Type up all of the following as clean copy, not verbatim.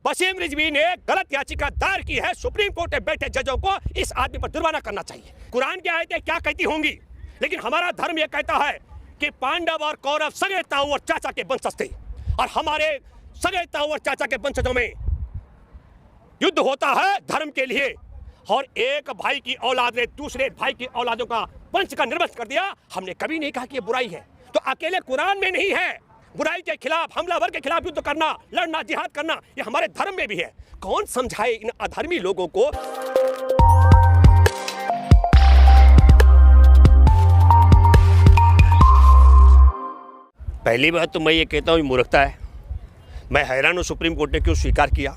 वसीम रिजवी ने गलत याचिका दायर की है। सुप्रीम कोर्ट में बैठे जजों को इस आदमी पर जुर्माना करना चाहिए। कुरान की आयतें क्या कहती होंगी, लेकिन हमारा धर्म यह कहता है कि पांडव और कौरव सगे ताऊ और चाचा के वंशज थे, और हमारे सगे ताऊ और चाचा के वंशजों में युद्ध होता है धर्म के लिए, और एक भाई की औलाद ने दूसरे भाई की औलादों का वंश का निर्वंश कर दिया। हमने कभी नहीं कहा कि ये बुराई है। तो अकेले कुरान में नहीं है बुराई के खिलाफ, हमलावर के खिलाफ युद्ध करना, लड़ना, जिहाद करना, ये हमारे धर्म में भी है। कौन समझाए इन अधर्मी लोगों को। पहली बात तो मैं ये कहता हूँ मूर्खता है। मैं हैरान हूँ सुप्रीम कोर्ट ने क्यों स्वीकार किया।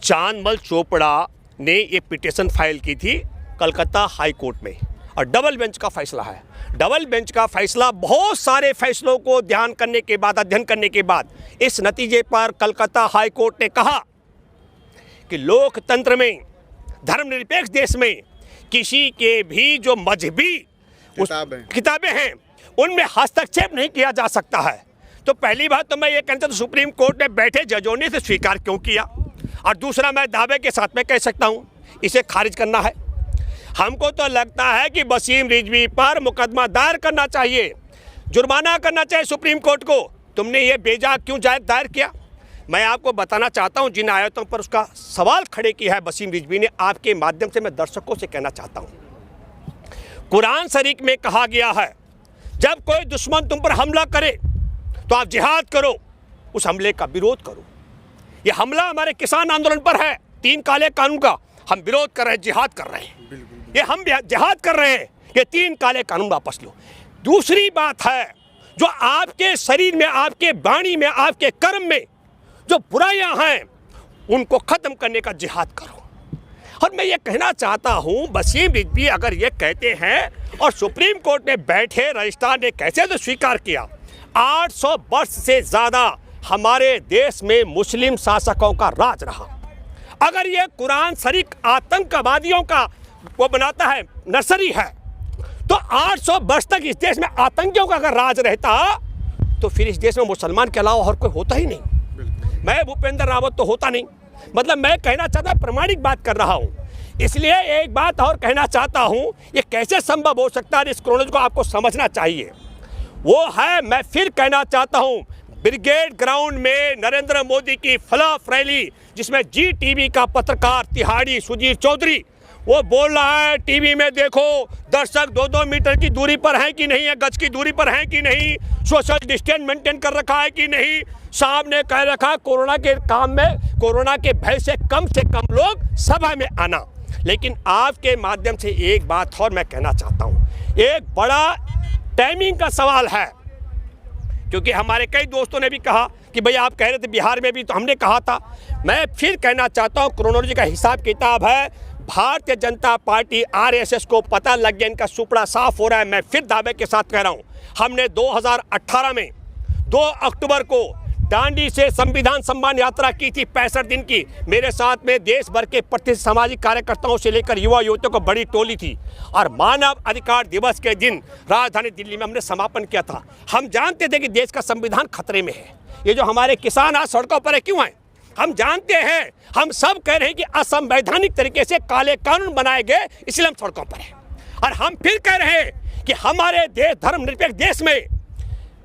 चांदमल चोपड़ा ने ये पिटीशन फाइल की थी कलकत्ता हाई कोर्ट में, और डबल बेंच का फैसला है। डबल बेंच का फैसला बहुत सारे फैसलों को ध्यान करने के बाद, अध्ययन करने के बाद, इस नतीजे पर कलकत्ता हाई कोर्ट ने कहा कि लोकतंत्र में, धर्मनिरपेक्ष देश में किसी के भी जो मजहबी किताबें हैं उनमें हस्तक्षेप नहीं किया जा सकता है। तो पहली बात तो मैं ये कहना चाहता हूँ सुप्रीम कोर्ट में बैठे जजों ने इसे स्वीकार क्यों किया, और दूसरा मैं दावे के साथ में कह सकता हूँ इसे खारिज करना है। हमको तो लगता है कि वसीम रिजवी पर मुकदमा दायर करना चाहिए, जुर्माना करना चाहिए सुप्रीम कोर्ट को। तुमने ये बेजा क्यों दायर किया। मैं आपको बताना चाहता हूँ जिन आयतों पर उसका सवाल खड़े किया है वसीम रिजवी ने, आपके माध्यम से मैं दर्शकों से कहना चाहता हूँ। कुरान शरीफ में कहा गया है जब कोई दुश्मन तुम पर हमला करे तो आप जिहाद करो, उस हमले का विरोध करो। ये हमला हमारे किसान आंदोलन पर है, 3 काले कानून का हम विरोध कर रहे हैं, जिहाद कर रहे हैं। ये हम जिहाद कर रहे हैं, ये 3 काले कानून वापस लो। दूसरी बात है जो आपके शरीर में, आपके वाणी में, आपके कर्म में जो बुराइयां हैं उनको खत्म करने का जिहाद करो। और मैं ये कहना चाहता हूं वसीम रिजवी अगर ये कहते हैं, और सुप्रीम कोर्ट में बैठे रजिस्ट्रार ने कैसे तो स्वीकार किया, 800 वर्ष से ज़्यादा हमारे देश में मुस्लिम शासकों का राज रहा। अगर ये कुरान शरीफ आतंकवादियों का वो बनाता है, नर्सरी है, तो 800 वर्ष तक इस देश में आतंकियों का अगर राज रहता तो फिर इस देश में मुसलमान के अलावा और कोई होता ही नहीं। मैं भूपेंद्र रावत तो होता नहीं। मतलब मैं कहना चाहता, प्रमाणिक बात कर रहा हूँ। इसलिए एक बात और कहना चाहता हूँ, ये कैसे संभव हो सकता है, इस क्रोनोलॉजी को आपको समझना चाहिए। वो है, मैं फिर कहना चाहता हूँ, ब्रिगेड ग्राउंड में नरेंद्र मोदी की फ्लफ रैली, जिसमें GTV का पत्रकार तिहाड़ी सुजीत चौधरी वो बोल रहा है टीवी में, देखो दर्शक 2-2 मीटर की दूरी पर हैं कि नहीं है, गज की दूरी पर हैं कि नहीं, सोशल डिस्टेंस मेंटेन कर रखा है कि नहीं। साहब ने कह रखा कोरोना के काम में, कोरोना के भय से कम लोग सभा में आना। लेकिन आपके माध्यम से एक बात और मैं कहना चाहता हूँ, एक बड़ा टाइमिंग का सवाल है, क्योंकि हमारे कई दोस्तों ने भी कहा कि भाई आप कह रहे थे बिहार में भी, तो हमने कहा था। मैं फिर कहना चाहता हूँ, क्रोनोलॉजी का हिसाब किताब है, भारतीय जनता पार्टी RSS को पता लग गया, इनका सुपड़ा साफ हो रहा है। मैं फिर दावे के साथ कह रहा हूँ, हमने 2018 में 2 अक्टूबर को दांडी से संविधान सम्मान यात्रा की थी 65 दिन की। मेरे साथ में देश भर के प्रतिष्ठित सामाजिक कार्यकर्ताओं से लेकर युवा युवतियों को बड़ी टोली थी, और मानव अधिकार दिवस के दिन राजधानी दिल्ली में हमने समापन किया था। हम जानते थे कि देश का संविधान खतरे में है। ये जो हमारे किसान आज सड़कों पर है, क्यों हैं? हम जानते हैं, हम सब कह रहे हैं कि असंवैधानिक तरीके से काले कानून बनाए गए, इसलिए हम सड़कों पर हैं। और हम फिर कह रहे हैं कि हमारे देश, धर्मनिरपेक्ष देश में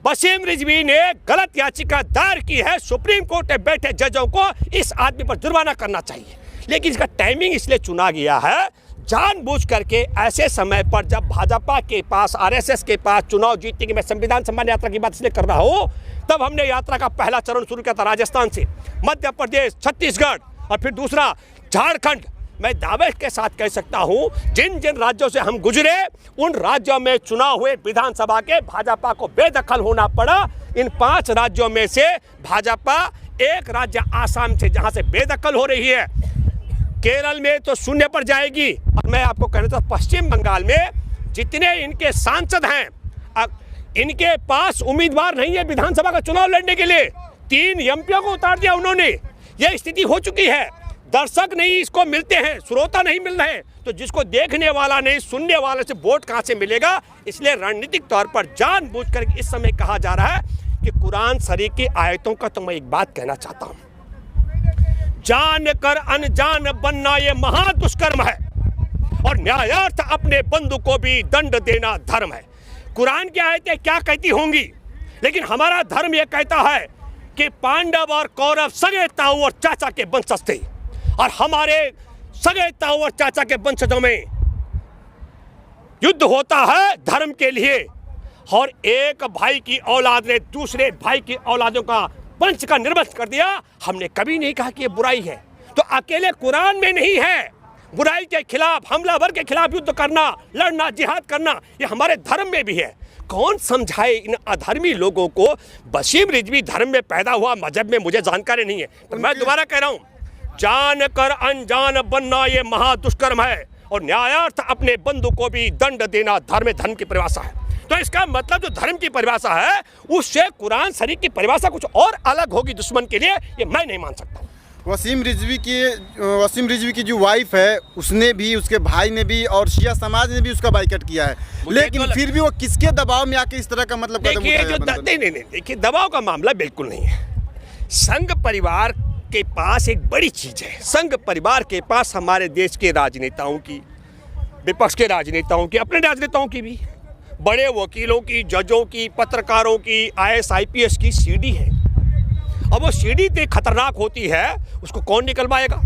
वसीम रिजवी ने गलत याचिका दायर की है। सुप्रीम कोर्ट में बैठे जजों को इस आदमी पर जुर्माना करना चाहिए। लेकिन इसका टाइमिंग इसलिए चुना गया है जानबूझ करके, ऐसे समय पर जब भाजपा के पास, RSS के पास चुनाव जीतने की, मैं संविधान सम्मान यात्रा की बात इसलिए कर रहा हूँ, तब हमने यात्रा का पहला चरण शुरू किया था राजस्थान से, मध्य प्रदेश, छत्तीसगढ़ और फिर दूसरा झारखंड। मैं दावे के साथ कह सकता हूं, जिन जिन राज्यों से हम गुजरे उन राज्यों में चुनाव हुए विधानसभा के, भाजपा को बेदखल होना पड़ा। इन 5 राज्यों में से भाजपा, एक राज्य आसाम से जहां से बेदखल हो रही है, केरल में तो 0 पर जाएगी। और मैं आपको कहना था, पश्चिम बंगाल में जितने इनके सांसद हैं, इनके पास उम्मीदवार नहीं है विधानसभा का चुनाव लड़ने के लिए। 3 MPओं को उतार दिया उन्होंने। यह स्थिति हो चुकी है। दर्शक नहीं इसको मिलते हैं, श्रोता नहीं मिल रहे हैं, तो जिसको देखने वाला नहीं, सुनने वाले से वोट कहां से मिलेगा। इसलिए रणनीतिक तौर पर जानबूझकर इस समय कहा जा रहा है कि कुरान शरीफ की आयतों का तो मैं एक बात कहना चाहता हूं, जान कर अनजान बनना ये महादुष्कर्म है और न्यायार्थ अपने बंधु को भी दंड देना धर्म है। कुरान की आयतें क्या कहती होंगी, लेकिन हमारा धर्म यह कहता है कि पांडव और कौरव सगे ताऊ और चाचा के वंशज थे और हमारे सगे ताऊ और चाचा के वंशजों में युद्ध होता है धर्म के लिए और एक भाई की औलाद ने दूसरे भाई की औलादों का वंश का निर्वंश कर दिया। हमने कभी नहीं कहा कि ये बुराई है। तो अकेले कुरान में नहीं है, बुराई के खिलाफ, हमलावर के खिलाफ युद्ध करना, लड़ना, जिहाद करना, ये हमारे धर्म में भी है। कौन समझाए इन अधर्मी लोगों को? वसीम रिजवी धर्म में पैदा हुआ, मजहब में मुझे जानकारी नहीं है। तो मैं दोबारा कह रहा हूँ, जान कर अनजान बनना ये महादुष्कर्म है और न्यायार्थ अपने बंधु को भी दंड देना धर्म की परिभाषा है। तो इसका मतलब जो धर्म की परिभाषा है उससे कुरान शरीफ की परिभाषा कुछ और अलग होगी दुश्मन के लिए, ये मैं नहीं मान सकता। वसीम रिजवी की जो वाइफ है उसने भी, उसके भाई ने भी और शिया समाज ने भी उसका बाइकआउट किया है, लेकिन फिर भी वो किसके दबाव में आके इस तरह का मतलब नहीं, देखिए दबाव का मामला बिल्कुल नहीं है। संघ परिवार के पास एक बड़ी चीज है, संघ परिवार के पास हमारे देश के राजनेताओं की, विपक्ष के राजनेताओं की, अपने राजनेताओं की भी, बड़े वकीलों की, जजों की, पत्रकारों की, IAS IPS की सीडी है। अब वो सीडी इतनी खतरनाक होती है, उसको कौन निकलवाएगा?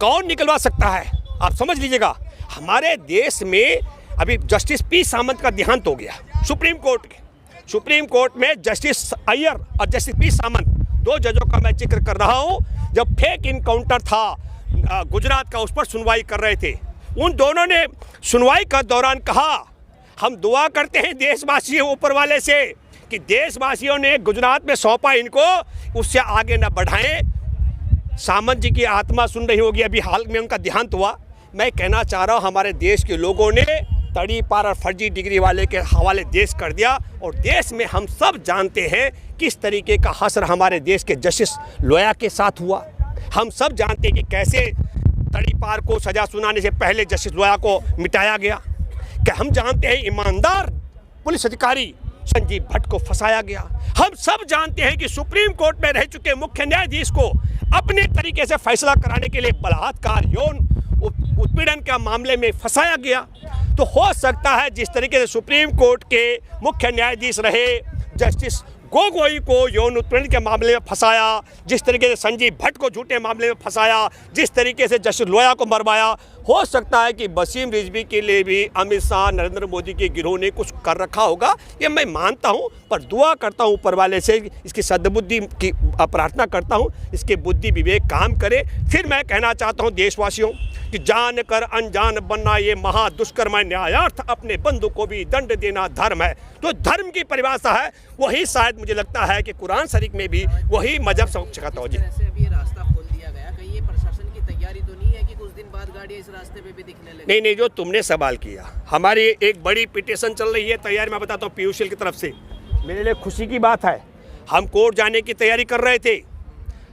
कौन निकलवा सकता है? आप समझ लीजिएगा, हमारे देश में अभी जस्टिस P सामंत का देहांत हो गया सुप्रीम कोर्ट में जस्टिस अय्यर और जस्टिस P सामंत, दो जजों का मैं जिक्र कर रहा हूँ। जब फेक इनकाउंटर था गुजरात का, उस पर सुनवाई कर रहे थे, उन दोनों ने सुनवाई का दौरान कहा, हम दुआ करते हैं देशवासियों ऊपर वाले से कि देशवासियों ने गुजरात में सौंपा इनको, उससे आगे न बढ़ाएं। सामंत जी की आत्मा सुन रही होगी, अभी हाल में उनका देहांत हुआ। मैं कहना चाह रहा हूँ, हमारे देश के लोगों ने तड़ी पार और फर्जी डिग्री वाले के हवाले देश कर दिया और देश में हम सब जानते हैं किस तरीके का हश्र हमारे देश के जस्टिस लोया के साथ हुआ। हम सब जानते हैं कि कैसे तड़ी पार को सजा सुनाने से पहले जस्टिस लोया को मिटाया गया। क्या हम जानते हैं ईमानदार पुलिस अधिकारी संजीव भट्ट को फंसाया गया। हम सब जानते हैं कि सुप्रीम कोर्ट में रह चुके मुख्य न्यायाधीश को अपने तरीके से फैसला कराने के लिए बलात्कार, यौन उत्पीड़न के मामले में फंसाया गया। तो हो सकता है जिस तरीके से सुप्रीम कोर्ट के मुख्य न्यायाधीश रहे जस्टिस गोगोई को यौन उत्पीड़न के मामले में फंसाया, जिस तरीके से संजीव भट्ट को झूठे मामले में फंसाया, जिस तरीके से जस्टिस लोया को मरवाया, हो सकता है कि वसीम रिजवी के लिए भी अमित शाह, नरेंद्र मोदी के गिरोह ने कुछ कर रखा होगा, ये मैं मानता हूँ। पर दुआ करता हूँ ऊपर वाले से, इसकी सद्बुद्धि की प्रार्थना करता हूँ, इसके बुद्धि विवेक काम करे। फिर मैं कहना चाहता हूँ देशवासियों कि जान कर अनजान बनना ये महादुष्कर्म है, न्यायार्थ अपने बंधु को भी दंड देना धर्म है। तो धर्म की परिभाषा है वही, शायद मुझे लगता है कि कुरान शरीफ में भी वही मजहब सिखाता हो। जी, अभी रास्ता खोल दिया गया, कहीं ये प्रशासन की तैयारी तो नहीं है कि कुछ दिन बाद गाड़ियां इस रास्ते पे भी दिखने लगे? नहीं, जो तुमने सवाल किया, हमारी एक बड़ी पिटीशन चल रही है तैयारी, मैं बताता हूँ पीयूष की तरफ से। मेरे लिए खुशी की बात है, हम कोर्ट जाने की तैयारी कर रहे थे।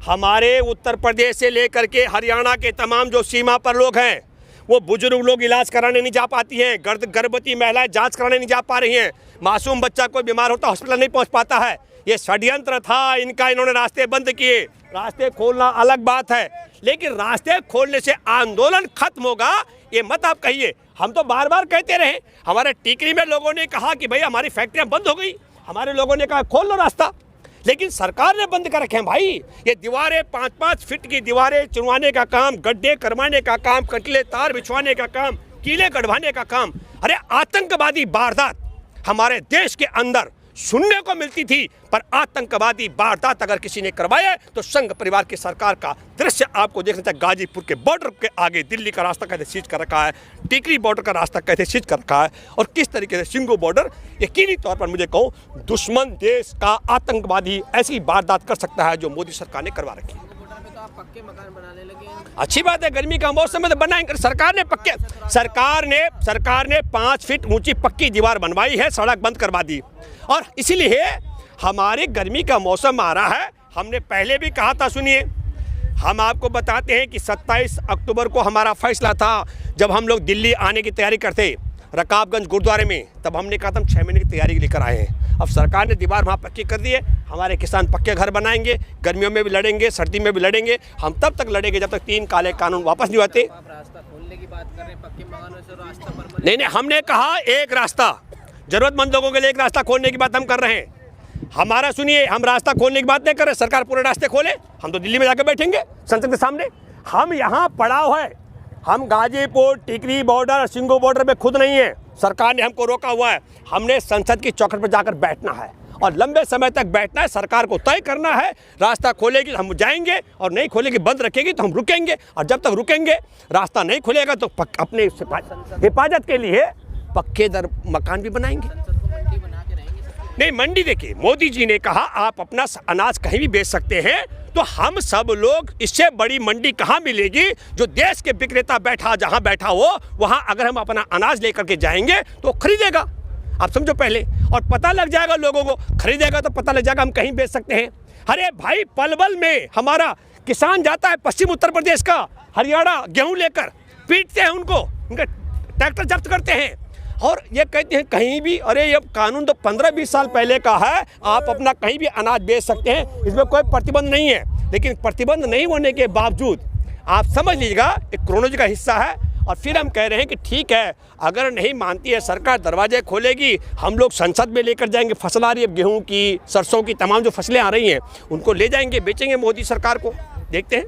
हमारे उत्तर प्रदेश से लेकर के हरियाणा के तमाम जो सीमा पर लोग हैं, वो बुजुर्ग लोग इलाज कराने नहीं जा पाती हैं, गर्भवती महिलाएं जांच कराने नहीं जा पा रही हैं, मासूम बच्चा कोई बीमार होता हॉस्पिटल नहीं पहुंच पाता है। ये षड्यंत्र था इनका, इन्होंने रास्ते बंद किए। रास्ते खोलना अलग बात है, लेकिन रास्ते खोलने से आंदोलन खत्म होगा ये मत आप कहिए। हम तो बार बार कहते रहे, हमारे टिकरी में लोगों ने कहा कि भाई हमारी फैक्ट्रियां बंद हो गई, हमारे लोगों ने कहा खोल लो रास्ता, लेकिन सरकार ने बंद कर रखे हैं। भाई ये दीवारें 5-5 फीट की दीवारें चुनवाने का काम, गड्ढे करवाने का काम, कटले तार बिछवाने का काम, कीले कढ़वाने का काम, अरे आतंकवादी वारदात हमारे देश के अंदर सुनने को मिलती थी, पर आतंकवादी वारदात अगर किसी ने करवाया तो संघ परिवार की सरकार का दृश्य आपको देखना चाहिए। गाजीपुर के बॉर्डर के आगे दिल्ली का रास्ता कैसे सीज कर रखा है, टिकरी बॉर्डर का रास्ता कैसे सीज कर रखा है, और किस तरीके से सिंगू बॉर्डर, यकीनी तौर पर मुझे कहूँ दुश्मन देश का आतंकवादी ऐसी वारदात कर सकता है जो मोदी सरकार ने करवा रखी है। पक्के मकान बनाने लगे हैं। अच्छी बात है, गर्मी का मौसम में तो बनाएंगे। सरकार ने 5 फीट ऊंची पक्की दीवार बनवाई है, सड़क बंद करवा दी, और इसीलिए हमारे गर्मी का मौसम आ रहा है। हमने पहले भी कहा था, सुनिए, हम आपको बताते हैं कि 27 अक्टूबर को हमारा फैसला था, जब हम लोग दिल्ली आने की तैयारी करते रकाबगंज गुरुद्वारे में, तब हमने कहा था हम 6 महीने की तैयारी लेकर आए हैं। अब सरकार ने दीवार वहाँ पक्की कर दी है, हमारे किसान पक्के घर बनाएंगे, गर्मियों में भी लड़ेंगे, सर्दी में भी लड़ेंगे, हम तब तक लड़ेंगे जब तक 3 काले कानून वापस नहीं आते। आप रास्ता खोलने की बात कर रहे हैं, पक्के मकानों से रास्ता परमानेंट। नहीं, हमने कहा एक रास्ता, ज़रूरतमंद लोगों के लिए एक रास्ता खोलने की बात हम कर रहे हैं। हमारा सुनिए, हम रास्ता खोलने की बात नहीं कर रहे, सरकार पूरे रास्ते खोले, हम तो दिल्ली में जाकर बैठेंगे संसद के सामने। हम यहाँ पड़ाव है, हम गाजीपुर, टिकरी बॉर्डर, सिंगू बॉर्डर पे खुद नहीं है, सरकार ने हमको रोका हुआ है। हमने संसद की चौखट पर जाकर बैठना है और लंबे समय तक बैठना है। सरकार को तय करना है, रास्ता खोलेगी हम जाएंगे और नहीं खोलेगी, बंद रखेगी तो हम रुकेंगे, और जब तक रुकेंगे, रास्ता नहीं खुलेगा तो अपने हिफाजत के लिए पक्के मकान भी बनाएंगे। मंडी बना के रहेंगे सबके। नहीं, मंडी देखिए, मोदी जी ने कहा आप अपना अनाज कहीं भी बेच सकते हैं, तो हम सब लोग, इससे बड़ी मंडी कहाँ मिलेगी जो देश के विक्रेता बैठा जहाँ बैठा हो वहाँ अगर हम अपना अनाज लेकर के जाएंगे तो खरीदेगा। आप समझो पहले, और पता लग जाएगा लोगों को, खरीदेगा तो पता लग जाएगा हम कहीं बेच सकते हैं। अरे भाई, पलवल में हमारा किसान जाता है, पश्चिम उत्तर प्रदेश का, हरियाणा, गेहूँ लेकर, पीटते हैं उनको, उनका ट्रैक्टर जब्त करते हैं और ये कहते हैं कहीं भी। अरे ये कानून तो 15-20 साल पहले का है, आप अपना कहीं भी अनाज बेच सकते हैं, इसमें कोई प्रतिबंध नहीं है। लेकिन प्रतिबंध नहीं होने के बावजूद आप समझ लीजिएगा एक क्रोनोलॉजी का हिस्सा है। और फिर हम कह रहे हैं कि ठीक है, अगर नहीं मानती है सरकार, दरवाजे खोलेगी, हम लोग संसद में लेकर जाएंगे, फसल आ रही है गेहूँ की, सरसों की, तमाम जो फसलें आ रही हैं उनको ले जाएंगे, बेचेंगे मोदी सरकार को, देखते हैं।